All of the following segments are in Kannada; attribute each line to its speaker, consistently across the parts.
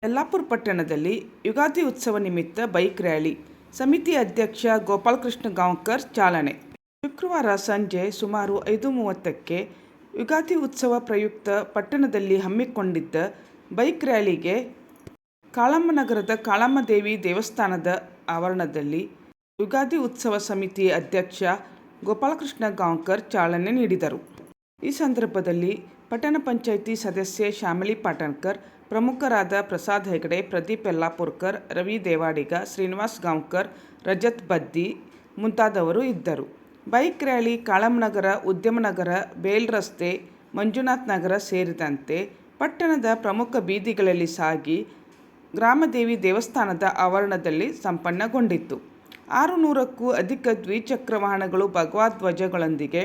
Speaker 1: ಯಲ್ಲಾಪುರ ಪಟ್ಟಣದಲ್ಲಿ ಯುಗಾದಿ ಉತ್ಸವ ನಿಮಿತ್ತ ಬೈಕ್ ರ್ಯಾಲಿ. ಸಮಿತಿ ಅಧ್ಯಕ್ಷ ಗೋಪಾಲಕೃಷ್ಣ ಗಾಂವ್ಕರ್ ಚಾಲನೆ. ಶುಕ್ರವಾರ ಸಂಜೆ ಸುಮಾರು 5:30ಕ್ಕೆ ಯುಗಾದಿ ಉತ್ಸವ ಪ್ರಯುಕ್ತ ಪಟ್ಟಣದಲ್ಲಿ ಹಮ್ಮಿಕೊಂಡಿದ್ದ ಬೈಕ್ ರ್ಯಾಲಿಗೆ ಕಾಳಮ್ಮನಗರದ ಕಾಳಮ್ಮದೇವಿ ದೇವಸ್ಥಾನದ ಆವರಣದಲ್ಲಿ ಯುಗಾದಿ ಉತ್ಸವ ಸಮಿತಿ ಅಧ್ಯಕ್ಷ ಗೋಪಾಲಕೃಷ್ಣ ಗಾಂವ್ಕರ್ ಚಾಲನೆ ನೀಡಿದರು. ಈ ಸಂದರ್ಭದಲ್ಲಿ ಪಟ್ಟಣ ಪಂಚಾಯಿತಿ ಸದಸ್ಯೆ ಶ್ಯಾಮಲಿ ಪಾಟಣಕರ್, ಪ್ರಮುಖರಾದ ಪ್ರಸಾದ್ ಹೆಗಡೆ, ಪ್ರದೀಪ್ ಯಲ್ಲಾಪುರಕರ್, ರವಿ ದೇವಾಡಿಗ, ಶ್ರೀನಿವಾಸ್ ಗಾಂವ್ಕರ್, ರಜತ್ ಬದ್ದಿ ಮುಂತಾದವರು ಇದ್ದರು. ಬೈಕ್ ರ್ಯಾಲಿ ಕಾಳಮ್ಮನಗರ, ಉದ್ಯಮನಗರ, ಬೇಲ್ ರಸ್ತೆ, ಮಂಜುನಾಥ್ ನಗರ ಸೇರಿದಂತೆ ಪಟ್ಟಣದ ಪ್ರಮುಖ ಬೀದಿಗಳಲ್ಲಿ ಸಾಗಿ ಗ್ರಾಮದೇವಿ ದೇವಸ್ಥಾನದ ಆವರಣದಲ್ಲಿ ಸಂಪನ್ನಗೊಂಡಿತು. 600ಕ್ಕೂ ಅಧಿಕ ದ್ವಿಚಕ್ರ ವಾಹನಗಳು ಭಗವಾ ಧ್ವಜಗಳೊಂದಿಗೆ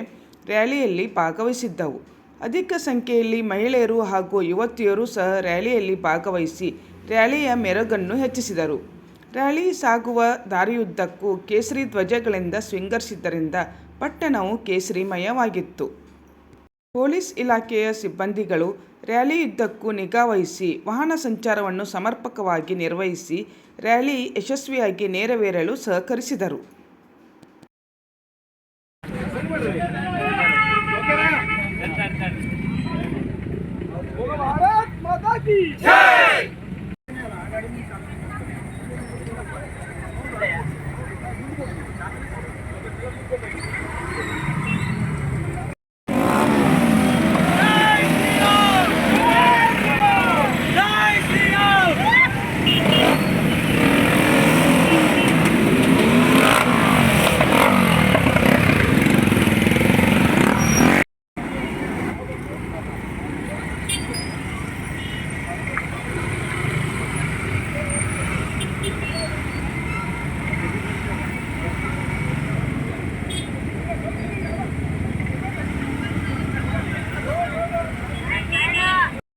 Speaker 1: ರ್ಯಾಲಿಯಲ್ಲಿ ಭಾಗವಹಿಸಿದ್ದವು. ಅಧಿಕ ಸಂಖ್ಯೆಯಲ್ಲಿ ಮಹಿಳೆಯರು ಹಾಗೂ ಯುವತಿಯರು ಸಹ ರ್ಯಾಲಿಯಲ್ಲಿ ಭಾಗವಹಿಸಿ ರ್ಯಾಲಿಯ ಮೆರುಗನ್ನು ಹೆಚ್ಚಿಸಿದರು. ರ್ಯಾಲಿ ಸಾಗುವ ದಾರಿಯುದ್ದಕ್ಕೂ ಕೇಸರಿ ಧ್ವಜಗಳಿಂದ ಶೃಂಗರಿಸಿದ್ದರಿಂದ ಪಟ್ಟಣವು ಕೇಸರಿಮಯವಾಗಿತ್ತು. ಪೊಲೀಸ್ ಇಲಾಖೆಯ ಸಿಬ್ಬಂದಿಗಳು ರ್ಯಾಲಿಯುದ್ದಕ್ಕೂ ನಿಗಾ ವಹಿಸಿ ವಾಹನ ಸಂಚಾರವನ್ನು ಸಮರ್ಪಕವಾಗಿ ನಿರ್ವಹಿಸಿ ರ್ಯಾಲಿ ಯಶಸ್ವಿಯಾಗಿ ನೆರವೇರಲು ಸಹಕರಿಸಿದರು.